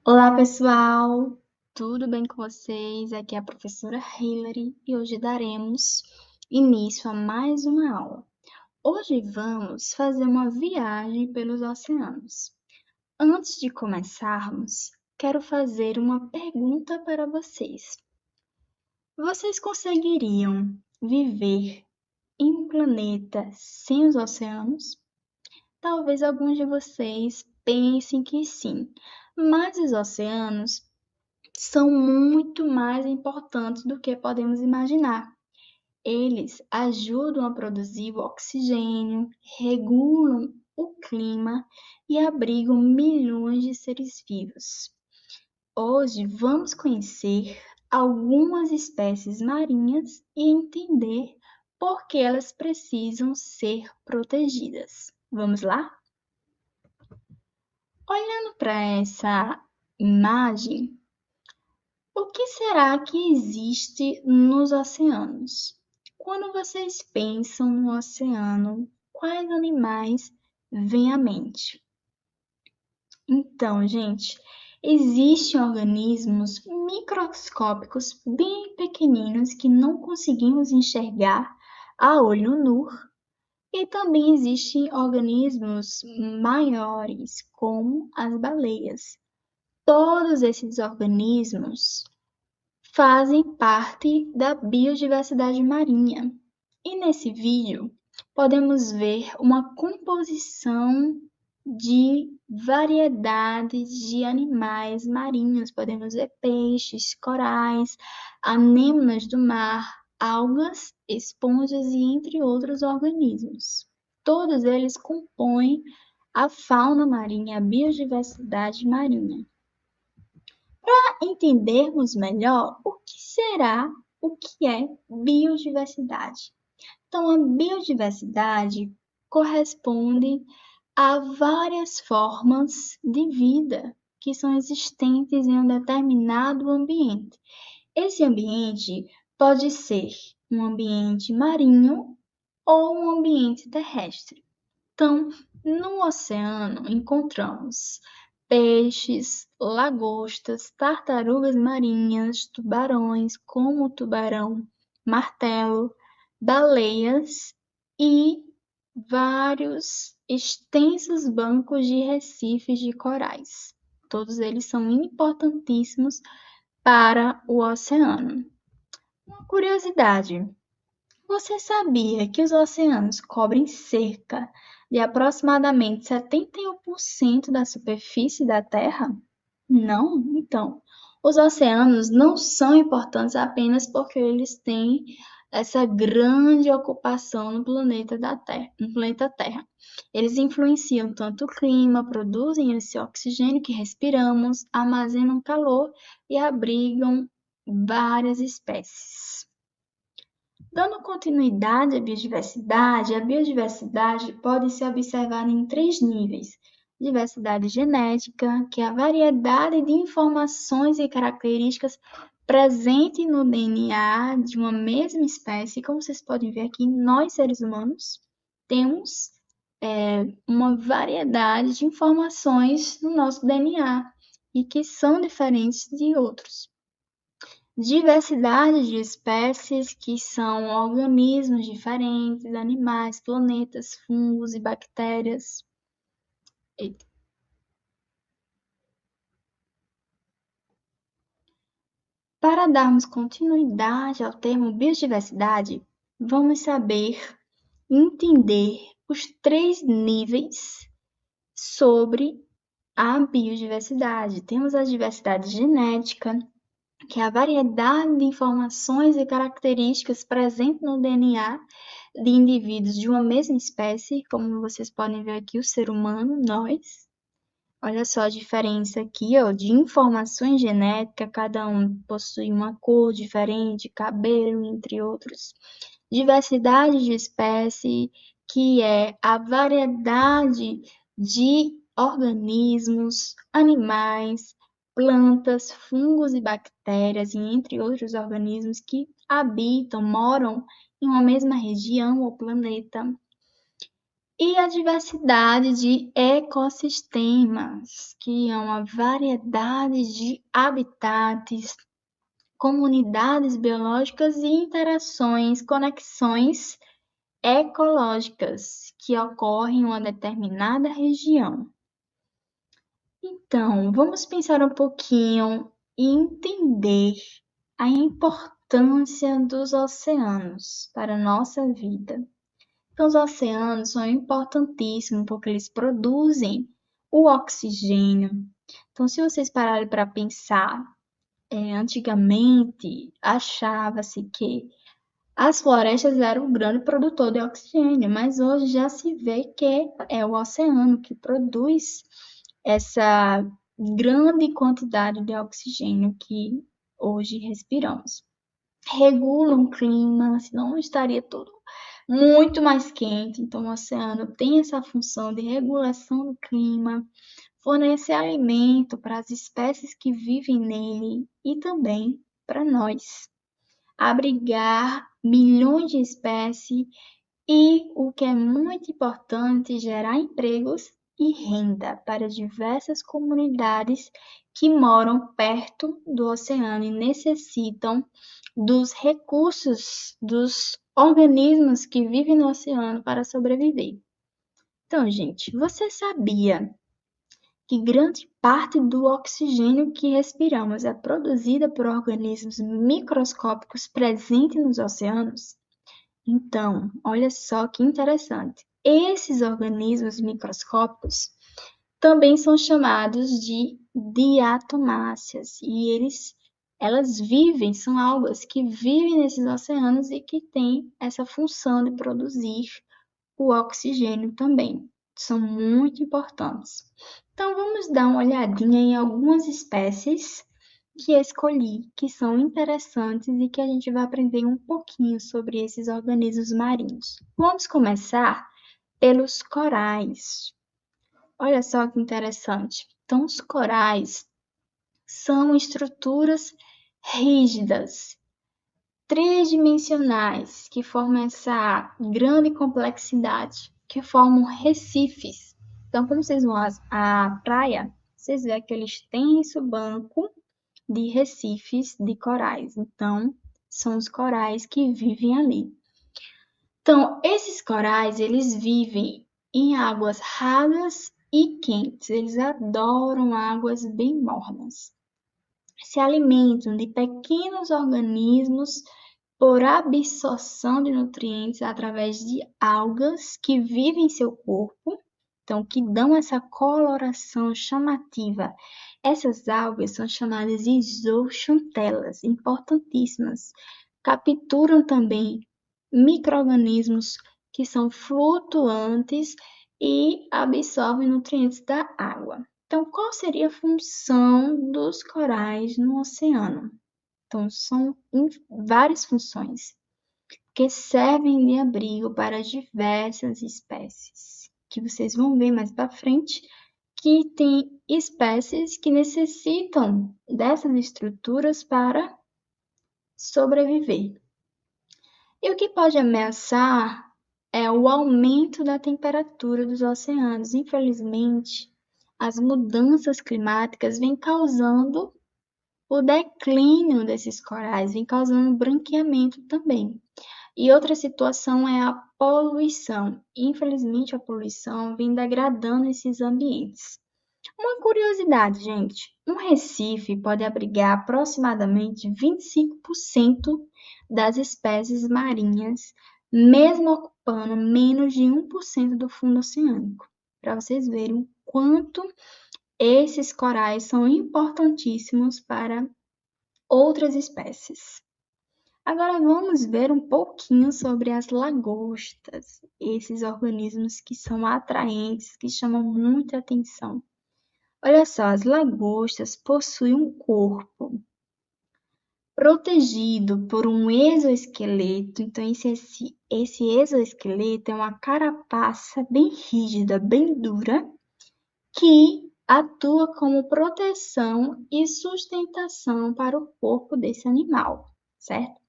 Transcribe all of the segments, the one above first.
Olá, pessoal! Tudo bem com vocês? Aqui é a professora Hilary e hoje daremos início a mais uma aula. Hoje vamos fazer uma viagem pelos oceanos. Antes de começarmos, quero fazer uma pergunta para vocês. Vocês conseguiriam viver em um planeta sem os oceanos? Talvez alguns de vocês pensem que sim, mas os oceanos são muito mais importantes do que podemos imaginar. Eles ajudam a produzir o oxigênio, regulam o clima e abrigam milhões de seres vivos. Hoje vamos conhecer algumas espécies marinhas e entender por que elas precisam ser protegidas. Vamos lá? Olhando para essa imagem, o que será que existe nos oceanos? Quando vocês pensam no oceano, quais animais vêm à mente? Então, gente, existem organismos microscópicos bem pequeninos que não conseguimos enxergar a olho nu, e também existem organismos maiores, como as baleias. Todos esses organismos fazem parte da biodiversidade marinha. E nesse vídeo podemos ver uma composição de variedades de animais marinhos. Podemos ver peixes, corais, anêmonas do mar, algas, esponjas e entre outros organismos. Todos eles compõem a fauna marinha, a biodiversidade marinha. Para entendermos melhor o que é biodiversidade. Então, a biodiversidade corresponde a várias formas de vida que são existentes em um determinado ambiente. Esse ambiente pode ser um ambiente marinho ou um ambiente terrestre. Então, no oceano encontramos peixes, lagostas, tartarugas marinhas, tubarões, como o tubarão martelo, baleias e vários extensos bancos de recifes de corais. Todos eles são importantíssimos para o oceano. Uma curiosidade: você sabia que os oceanos cobrem cerca de aproximadamente 71% da superfície da Terra? Não? Então, os oceanos não são importantes apenas porque eles têm essa grande ocupação no planeta Terra. Eles influenciam tanto o clima, produzem esse oxigênio que respiramos, armazenam calor e abrigam várias espécies. Dando continuidade à biodiversidade, a biodiversidade pode ser observada em três níveis: diversidade genética, que é a variedade de informações e características presentes no DNA de uma mesma espécie. Como vocês podem ver aqui, nós seres humanos temos uma variedade de informações no nosso DNA e que são diferentes de outros. Diversidade de espécies, que são organismos diferentes, animais, planetas, fungos e bactérias. Para darmos continuidade ao termo biodiversidade, vamos saber entender os três níveis sobre a biodiversidade. Temos a diversidade genética, que é a variedade de informações e características presentes no DNA de indivíduos de uma mesma espécie, como vocês podem ver aqui, o ser humano, nós. Olha só a diferença aqui, ó, de informações genéticas, cada um possui uma cor diferente, cabelo, entre outros. Diversidade de espécie, que é a variedade de organismos, animais, plantas, fungos e bactérias, e entre outros organismos que habitam, moram em uma mesma região ou planeta. E a diversidade de ecossistemas, que é uma variedade de habitats, comunidades biológicas e interações, conexões ecológicas que ocorrem em uma determinada região. Então, vamos pensar um pouquinho e entender a importância dos oceanos para a nossa vida. Então, os oceanos são importantíssimos porque eles produzem o oxigênio. Então, se vocês pararem para pensar, antigamente achava-se que as florestas eram o grande produtor de oxigênio, mas hoje já se vê que é o oceano que produz essa grande quantidade de oxigênio que hoje respiramos. Regulam o clima, senão não estaria tudo muito mais quente. Então, o oceano tem essa função de regulação do clima, fornecer alimento para as espécies que vivem nele e também para nós, abrigar milhões de espécies e, o que é muito importante, gerar empregos e renda para diversas comunidades que moram perto do oceano e necessitam dos recursos dos organismos que vivem no oceano para sobreviver. Então, gente, você sabia que grande parte do oxigênio que respiramos é produzida por organismos microscópicos presentes nos oceanos? Então, olha só que interessante. Esses organismos microscópicos também são chamados de diatomáceas e elas vivem, são algas que vivem nesses oceanos e que têm essa função de produzir o oxigênio também. São muito importantes. Então, vamos dar uma olhadinha em algumas espécies que escolhi, que são interessantes e que a gente vai aprender um pouquinho sobre esses organismos marinhos. Vamos começar pelos corais. Olha só que interessante. Então, os corais são estruturas rígidas, tridimensionais, que formam essa grande complexidade, que formam recifes. Então, quando vocês vão à praia, vocês veem aquele extenso banco de recifes de corais. Então, são os corais que vivem ali. Então, esses corais, eles vivem em águas rasas e quentes. Eles adoram águas bem mornas. Se alimentam de pequenos organismos por absorção de nutrientes através de algas que vivem em seu corpo, então que dão essa coloração chamativa. Essas algas são chamadas de zooxantelas, importantíssimas. Capturam também micro-organismos que são flutuantes e absorvem nutrientes da água. Então, qual seria a função dos corais no oceano? Então, são várias funções que servem de abrigo para diversas espécies, que vocês vão ver mais para frente, que tem espécies que necessitam dessas estruturas para sobreviver. E o que pode ameaçar é o aumento da temperatura dos oceanos. Infelizmente, as mudanças climáticas vêm causando o declínio desses corais, vem causando branqueamento também. E outra situação é a poluição. Infelizmente, a poluição vem degradando esses ambientes. Uma curiosidade, gente: um recife pode abrigar aproximadamente 25% das espécies marinhas, mesmo ocupando menos de 1% do fundo oceânico. Para vocês verem o quanto esses corais são importantíssimos para outras espécies. Agora vamos ver um pouquinho sobre as lagostas, esses organismos que são atraentes, que chamam muita atenção. Olha só, as lagostas possuem um corpo protegido por um exoesqueleto. Então, esse exoesqueleto é uma carapaça bem rígida, bem dura, que atua como proteção e sustentação para o corpo desse animal, certo?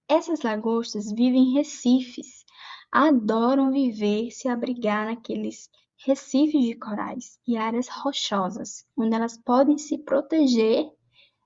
Essas lagostas vivem em recifes, adoram viver, se abrigar naqueles recifes de corais e áreas rochosas, onde elas podem se proteger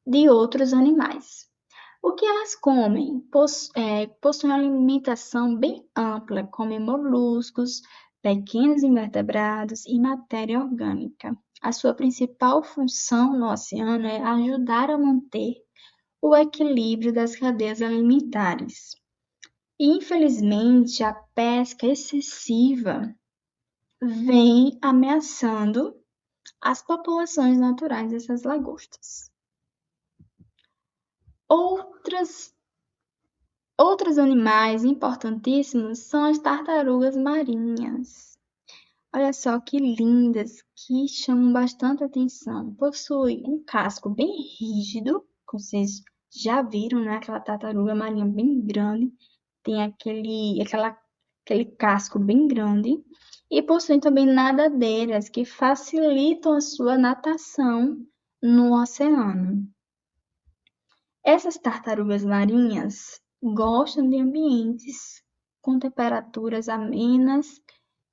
de outros animais. O que elas comem? Possuem uma alimentação bem ampla, comem moluscos, pequenos invertebrados e matéria orgânica. A sua principal função no oceano é ajudar a manter o equilíbrio das cadeias alimentares. Infelizmente, a pesca excessiva vem ameaçando as populações naturais dessas lagostas. Outros animais importantíssimos são as tartarugas marinhas. Olha só que lindas, que chamam bastante atenção. Possui um casco bem rígido, vocês já viram, né? Aquela tartaruga marinha bem grande, tem aquele casco bem grande. E possuem também nadadeiras que facilitam a sua natação no oceano. Essas tartarugas marinhas gostam de ambientes com temperaturas amenas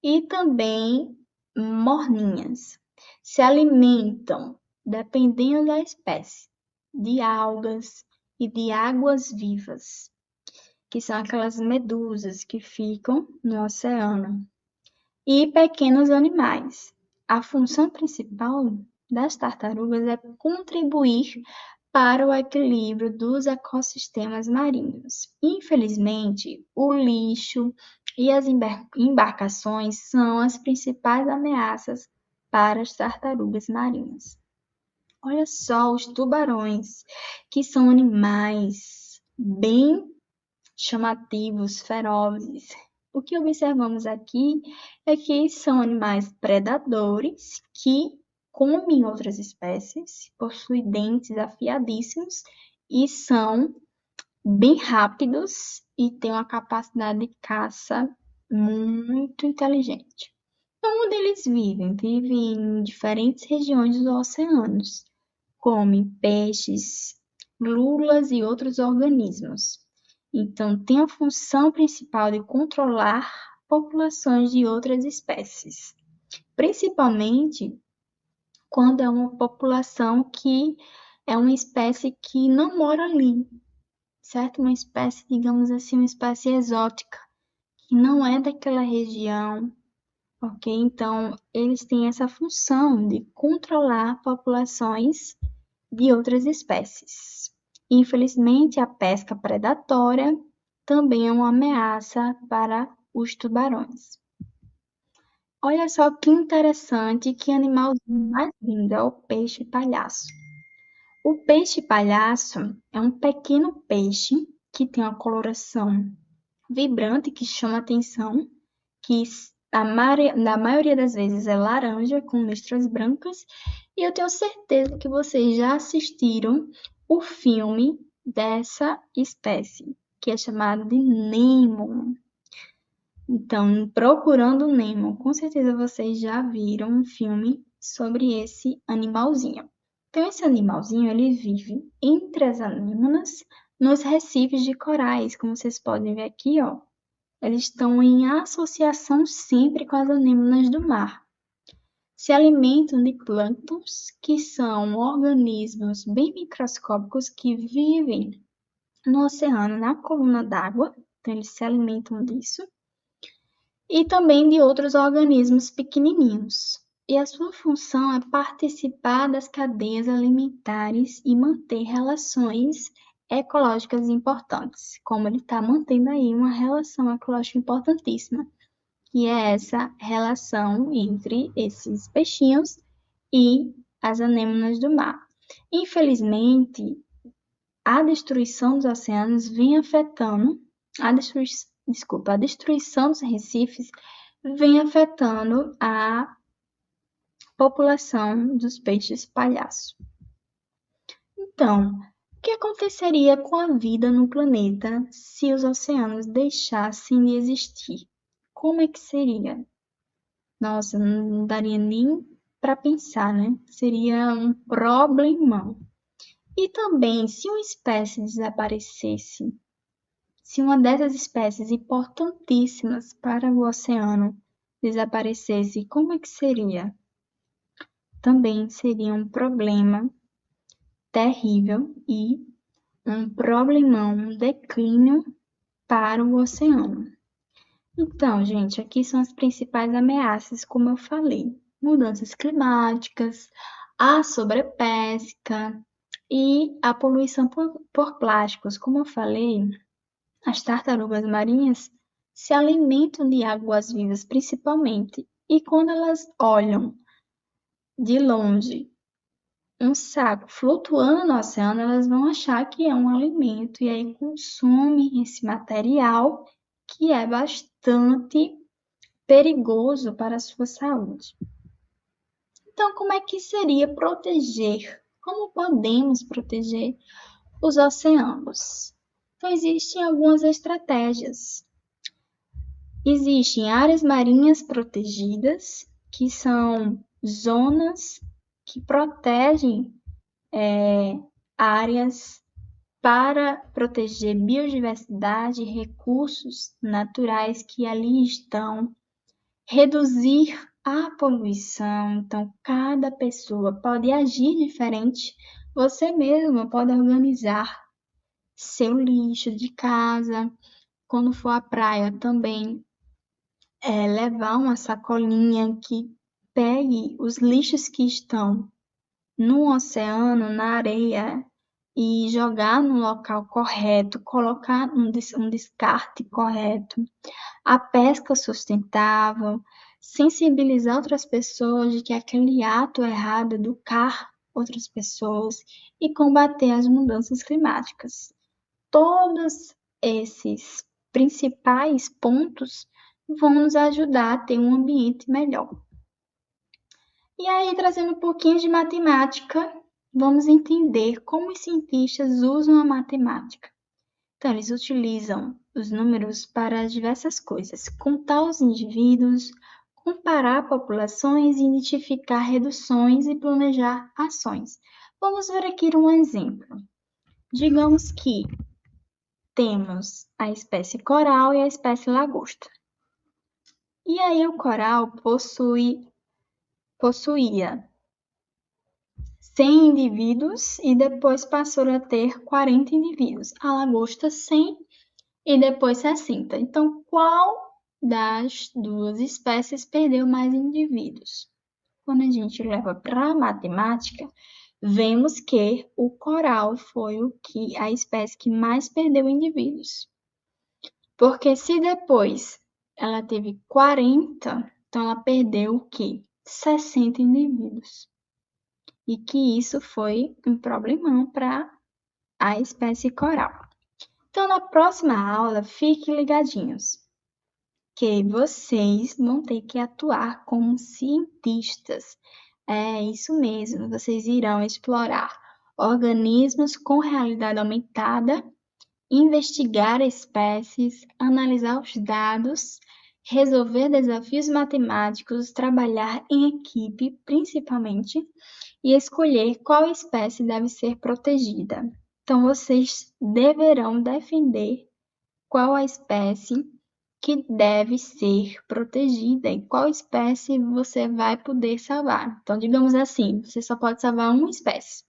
e também morninhas. Se alimentam, dependendo da espécie, de algas e de águas vivas, que são aquelas medusas que ficam no oceano, e pequenos animais. A função principal das tartarugas é contribuir para o equilíbrio dos ecossistemas marinhos. Infelizmente, o lixo e as embarcações são as principais ameaças para as tartarugas marinhas. Olha só os tubarões, que são animais bem chamativos, ferozes. O que observamos aqui é que são animais predadores que comem outras espécies, possuem dentes afiadíssimos e são bem rápidos e têm uma capacidade de caça muito inteligente. Então, onde eles vivem? Vivem em diferentes regiões dos oceanos, comem peixes, lulas e outros organismos. Então, tem a função principal de controlar populações de outras espécies, principalmente quando é uma população que é uma espécie que não mora ali, certo? Uma espécie, digamos assim, uma espécie exótica, que não é daquela região, ok? Então, eles têm essa função de controlar populações de outras espécies. Infelizmente, a pesca predatória também é uma ameaça para os tubarões. Olha só que interessante, que animalzinho mais lindo é o peixe palhaço. O peixe palhaço é um pequeno peixe que tem uma coloração vibrante que chama atenção, que na maioria das vezes é laranja com listras brancas, e eu tenho certeza que vocês já assistiram o filme dessa espécie, que é chamado de Nemo. Então, Procurando Nemo, com certeza vocês já viram um filme sobre esse animalzinho. Então, esse animalzinho, ele vive entre as anêmonas, nos recifes de corais, como vocês podem ver aqui, ó. Eles estão em associação sempre com as anêmonas do mar. Se alimentam de plânctons, que são organismos bem microscópicos que vivem no oceano, na coluna d'água. Então, eles se alimentam disso. E também de outros organismos pequenininhos. E a sua função é participar das cadeias alimentares e manter relações ecológicas importantes, como ele está mantendo aí uma relação ecológica importantíssima, que é essa relação entre esses peixinhos e as anêmonas do mar. Infelizmente, a destruição dos oceanos vem afetando, a destruição dos recifes vem afetando a população dos peixes palhaço. Então, o que aconteceria com a vida no planeta se os oceanos deixassem de existir? Como é que seria? Nossa, não daria nem para pensar, né? Seria um problemão. E também, se uma espécie desaparecesse, Se uma dessas espécies importantíssimas para o oceano desaparecesse, como é que seria? Também seria um problema terrível e um problemão, um declínio para o oceano. Então, gente, aqui são as principais ameaças, como eu falei: mudanças climáticas, a sobrepesca e a poluição por plásticos. Como eu falei, as tartarugas marinhas se alimentam de águas-vivas principalmente, e quando elas olham de longe um saco flutuando no oceano, elas vão achar que é um alimento e aí consomem esse material que é bastante perigoso para a sua saúde. Então, como é que seria proteger? Como podemos proteger os oceanos? Então, existem algumas estratégias. Existem áreas marinhas protegidas, que são zonas que protegem áreas para proteger biodiversidade e recursos naturais que ali estão, reduzir a poluição. Então, cada pessoa pode agir diferente. Você mesmo pode organizar seu lixo de casa. Quando for à praia também, levar uma sacolinha que pegue os lixos que estão no oceano, na areia, e jogar no local correto, colocar um descarte correto. A pesca sustentável, sensibilizar outras pessoas de que aquele ato errado é educar outras pessoas e combater as mudanças climáticas. Todos esses principais pontos vão nos ajudar a ter um ambiente melhor. E aí, trazendo um pouquinho de matemática, vamos entender como os cientistas usam a matemática. Então, eles utilizam os números para diversas coisas: contar os indivíduos, comparar populações, identificar reduções e planejar ações. Vamos ver aqui um exemplo. Digamos que temos a espécie coral e a espécie lagosta. E aí o coral possuía 100 indivíduos e depois passou a ter 40 indivíduos. A lagosta 100 e depois 60. Então, qual das duas espécies perdeu mais indivíduos? Quando a gente leva para a matemática, vemos que o coral foi a espécie que mais perdeu indivíduos. Porque se depois ela teve 40, então ela perdeu o quê? 60 indivíduos. E que isso foi um problemão para a espécie coral. Então, na próxima aula, fiquem ligadinhos, que vocês vão ter que atuar como cientistas. É isso mesmo, vocês irão explorar organismos com realidade aumentada, investigar espécies, analisar os dados, resolver desafios matemáticos, trabalhar em equipe, principalmente, e escolher qual espécie deve ser protegida. Então, vocês deverão defender qual a espécie que deve ser protegida e qual espécie você vai poder salvar. Então, digamos assim, você só pode salvar uma espécie.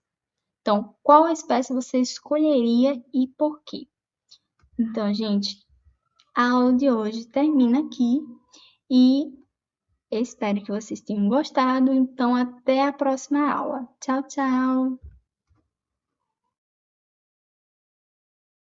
Então, qual espécie você escolheria e por quê? Então, gente, a aula de hoje termina aqui e espero que vocês tenham gostado. Então, até a próxima aula. Tchau, tchau!